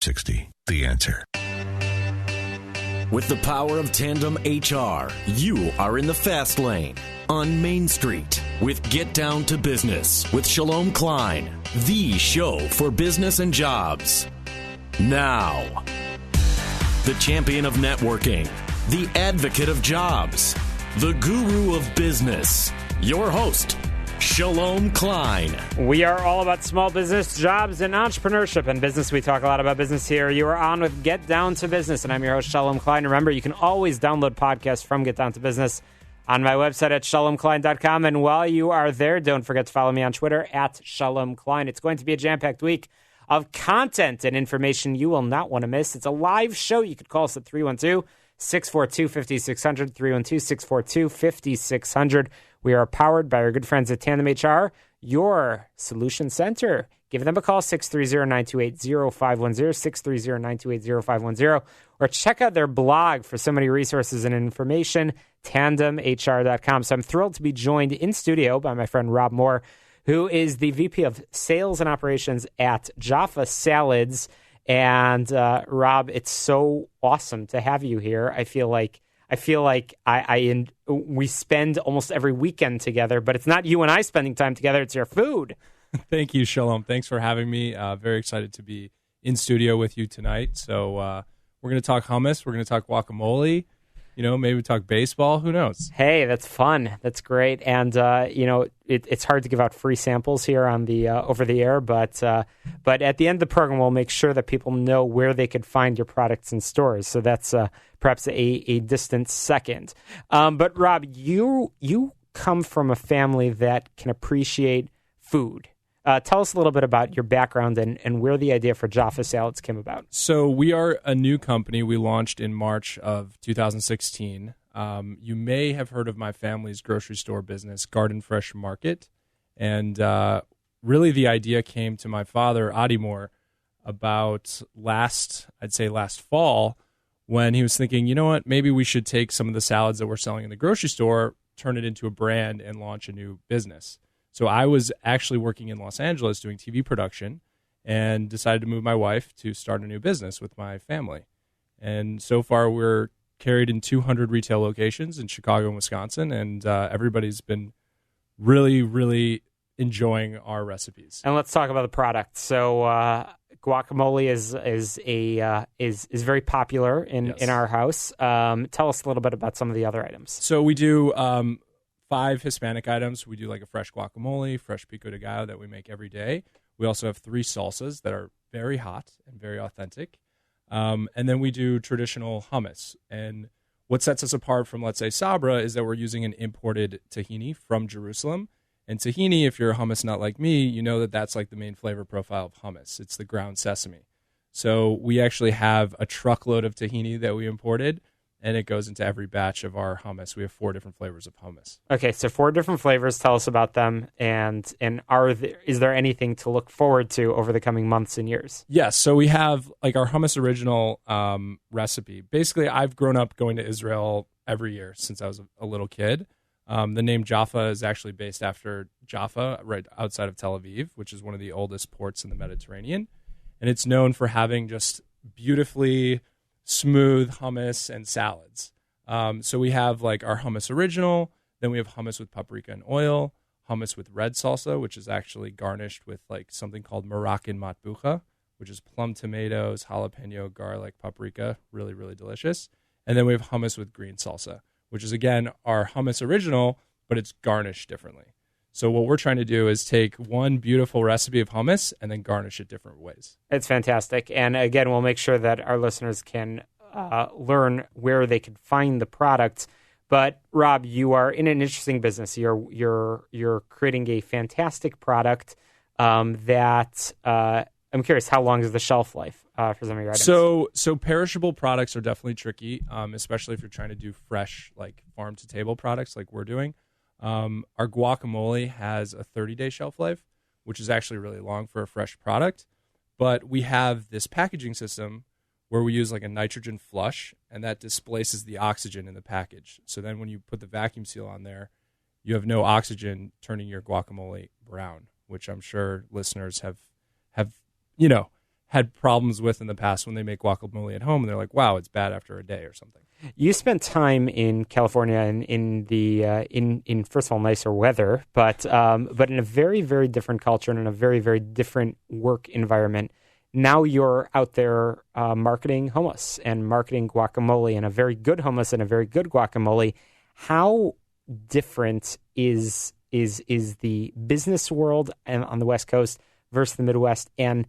60, The Answer. With the power of Tandem HR, you are in the fast lane on Main Street with Get Down to Business with Shalom Klein, the show for business and jobs. Now, the champion of networking, the advocate of jobs, the guru of business, your host, Shalom Klein. We are all about small business, jobs, and entrepreneurship. And business, we talk a lot about business here. You are on with Get Down to Business, and I'm your host, Shalom Klein. Remember, you can always download podcasts from Get Down to Business on my website at shalomklein.com. And while you are there, don't forget to follow me on Twitter at Shalom Klein. It's going to be a jam-packed week of content and information you will not want to miss. It's a live show. You could call us at 312-642-5600, 312-642-5600. We are powered by our good friends at Tandem HR, your solution center. Give them a call, 630-928-0510, 630-928-0510, or check out their blog for so many resources and information, tandemhr.com. So I'm thrilled to be joined in studio by my friend Rob Moore, who is the VP of Sales and Operations at Jaffa Salads. And Rob, it's so awesome to have you here. I feel like we spend almost every weekend together, but it's not you and I spending time together. It's your food. Thank you, Shalom. Thanks for having me. Very excited to be in studio with you tonight. So we're going to talk hummus. We're going to talk guacamole. Maybe talk baseball. Who knows? Hey, that's fun. That's great. And, it's hard to give out free samples here on the over the air, but at the end of the program, we'll make sure that people know where they could find your products in stores. So that's perhaps a distant second. But Rob, you come from a family that can appreciate food. Tell us a little bit about your background and where the idea for Jaffa Salads came about. So we are a new company. We launched in March of 2016. You may have heard of my family's grocery store business, Garden Fresh Market. And really the idea came to my father, Adi Moore, about last fall, when he was thinking, you know what, maybe we should take some of the salads that we're selling in the grocery store, turn it into a brand, and launch a new business. So I was actually working in Los Angeles doing TV production and decided to move my wife to start a new business with my family. And so far we're carried in 200 retail locations in Chicago and Wisconsin, and everybody's been really, really enjoying our recipes. And let's talk about the product. So guacamole is very popular in our house. Tell us a little bit about some of the other items. So we do 5 Hispanic items. We do like a fresh guacamole, fresh pico de gallo that we make every day. We also have 3 salsas that are very hot and very authentic. And then we do traditional hummus. And what sets us apart from, let's say, Sabra is that we're using an imported tahini from Jerusalem. And tahini, if you're a hummus nut like me, you know that that's like the main flavor profile of hummus. It's the ground sesame. So we actually have a truckload of tahini that we imported, and it goes into every batch of our hummus. We have 4 different flavors of hummus. Okay, so 4 different flavors. Tell us about them. And is there anything to look forward to over the coming months and years? Yes, so we have like our hummus original recipe. Basically, I've grown up going to Israel every year since I was a little kid. The name Jaffa is actually based after Jaffa, right outside of Tel Aviv, which is one of the oldest ports in the Mediterranean. And it's known for having just beautifully smooth hummus and salads. So we have like our hummus original, then we have hummus with paprika and oil, hummus with red salsa, which is actually garnished with like something called Moroccan matbucha, which is plum tomatoes, jalapeno, garlic, paprika, really, really delicious. And then we have hummus with green salsa, which is again our hummus original, but it's garnished differently. So what we're trying to do is take one beautiful recipe of hummus and then garnish it different ways. It's fantastic. And again, we'll make sure that our listeners can learn where they can find the product. But Rob, you are in an interesting business. You're creating a fantastic product that I'm curious, how long is the shelf life for some of your items? So perishable products are definitely tricky, especially if you're trying to do fresh, like farm to table products like we're doing. Our guacamole has a 30-day shelf life, which is actually really long for a fresh product. But we have this packaging system where we use like a nitrogen flush, and that displaces the oxygen in the package. So then when you put the vacuum seal on there, you have no oxygen turning your guacamole brown, which I'm sure listeners have had problems with in the past when they make guacamole at home, and they're like, wow, it's bad after a day or something. You spent time in California in the in first of all nicer weather, but in a very, very different culture and in a very, very different work environment. Now you're out there marketing hummus and marketing guacamole, and a very good hummus and a very good guacamole. How different is the business world and on the West Coast versus the Midwest, and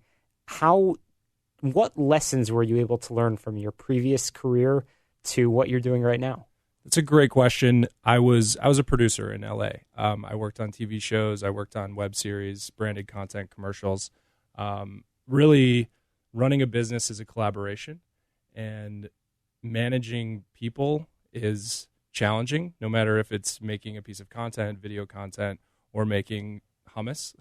what lessons were you able to learn from your previous career to what you're doing right now? That's a great question. I was a producer in LA. I worked on TV shows. I worked on web series, branded content, commercials. Really, running a business is a collaboration, and managing people is challenging, no matter if it's making a piece of content, video content, or making hummus.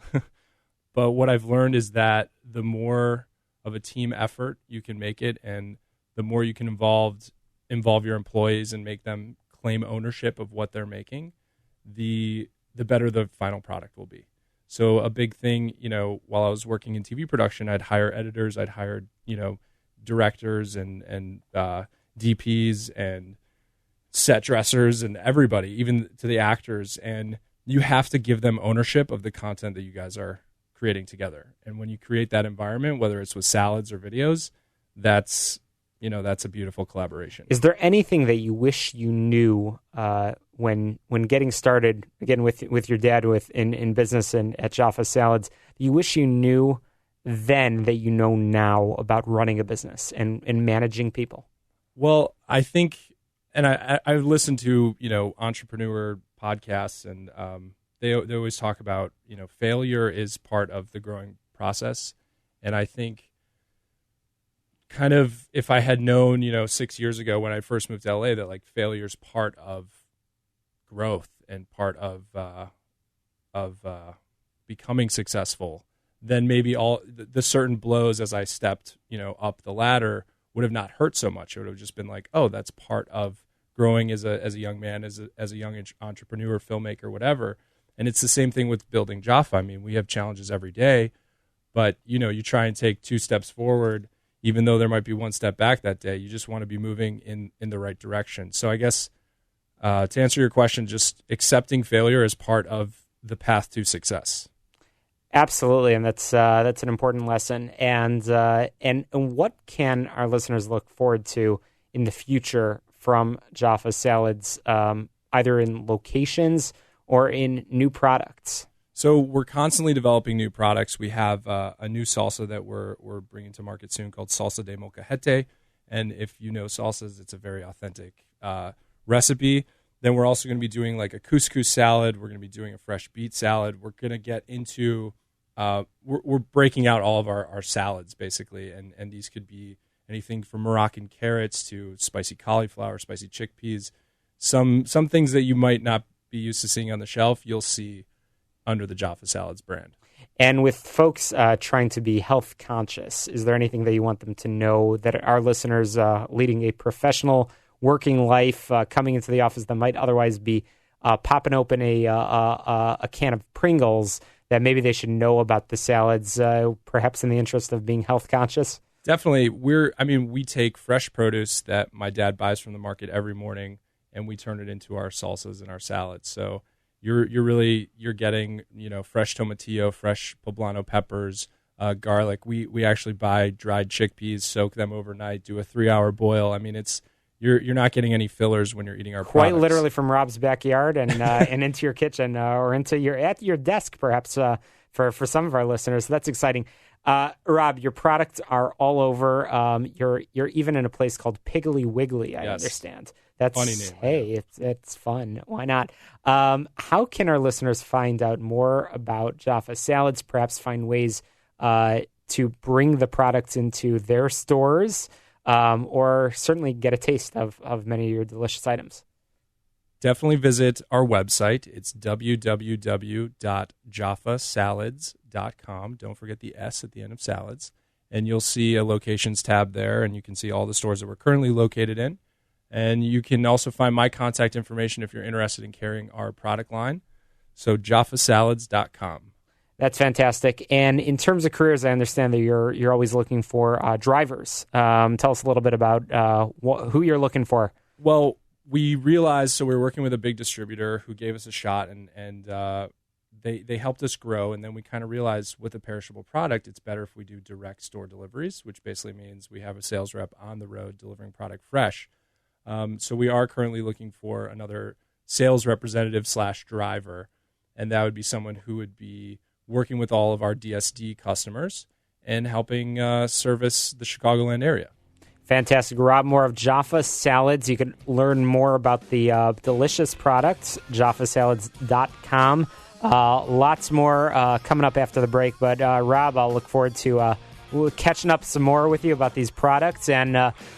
But what I've learned is that the more of a team effort you can make it, and the more you can involve your employees and make them claim ownership of what they're making, the better the final product will be. So a big thing, while I was working in TV production, I'd hire editors, I'd hire, directors and DPs and set dressers and everybody, even to the actors. And you have to give them ownership of the content that you guys are creating together. And when you create that environment, whether it's with salads or videos, that's a beautiful collaboration. Is there anything that you wish you knew when getting started, again, with your dad in business and at Jaffa Salads, you wish you knew then that you know now about running a business and managing people? Well, I think, and I listen to, entrepreneur podcasts, and they always talk about, failure is part of the growing process. And I think kind of, if I had known, 6 years ago when I first moved to LA, that like failure is part of growth and part of becoming successful, then maybe all the certain blows as I stepped, up the ladder would have not hurt so much. It would have just been like, oh, that's part of growing as a young man, as a young entrepreneur, filmmaker, whatever. And it's the same thing with building Jaffa. I mean, we have challenges every day, but you try and take 2 steps forward, even though there might be 1 step back that day. You just want to be moving in the right direction. So I guess to answer your question, just accepting failure as part of the path to success. Absolutely, and that's an important lesson. And what can our listeners look forward to in the future from Jaffa Salads, either in locations or in new products? So we're constantly developing new products. We have a new salsa that we're bringing to market soon called Salsa de Molcajete. And if you know salsas, it's a very authentic recipe. Then we're also going to be doing like a couscous salad. We're going to be doing a fresh beet salad. We're going to get into, we're breaking out all of our salads basically. And these could be anything from Moroccan carrots to spicy cauliflower, spicy chickpeas. Some things that you might not be used to seeing on the shelf, you'll see under the Jaffa Salads brand. And with folks trying to be health conscious, is there anything that you want them to know that our listeners leading a professional working life, coming into the office that might otherwise be popping open a can of Pringles, that maybe they should know about the salads, perhaps in the interest of being health conscious? Definitely. We take fresh produce that my dad buys from the market every morning, and we turn it into our salsas and our salads. So you're getting, fresh tomatillo, fresh poblano peppers, garlic. We actually buy dried chickpeas, soak them overnight, do a 3-hour boil. I mean, you're not getting any fillers when you're eating our quite products. Literally from Rob's backyard and and into your kitchen or at your desk, perhaps for some of our listeners. So that's exciting. Rob, your products are all over. You're even in a place called Piggly Wiggly, I understand. That's funny name. Hey, it's fun. Why not? How can our listeners find out more about Jaffa Salads? Perhaps find ways to bring the products into their stores, or certainly get a taste of many of your delicious items. Definitely visit our website. It's www.jaffasalads.com. Don't forget the S at the end of salads. And you'll see a locations tab there, and you can see all the stores that we're currently located in. And you can also find my contact information if you're interested in carrying our product line. So jaffasalads.com. That's fantastic. And in terms of careers, I understand that you're always looking for drivers. Tell us a little bit about who you're looking for. Well, we realized, so we were working with a big distributor who gave us a shot, and they helped us grow. And then we kind of realized with a perishable product, it's better if we do direct store deliveries, which basically means we have a sales rep on the road delivering product fresh. So we are currently looking for another sales representative / driver, and that would be someone who would be working with all of our DSD customers and helping service the Chicagoland area. Fantastic. Rob Moore of Jaffa Salads. You can learn more about the delicious products, jaffasalads.com. Lots more coming up after the break. But Rob, I'll look forward to catching up some more with you about these products and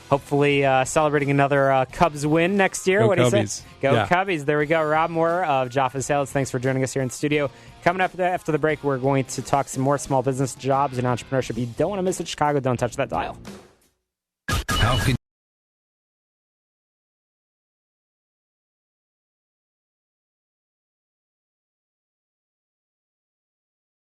hopefully celebrating another Cubs win next year. Go what do you Cubbies. say? Go Cubbies. There we go. Rob Moore of Jaffa Salads. Thanks for joining us here in the studio. Coming up after the break, we're going to talk some more small business jobs and entrepreneurship. You don't want to miss it. Chicago, don't touch that dial.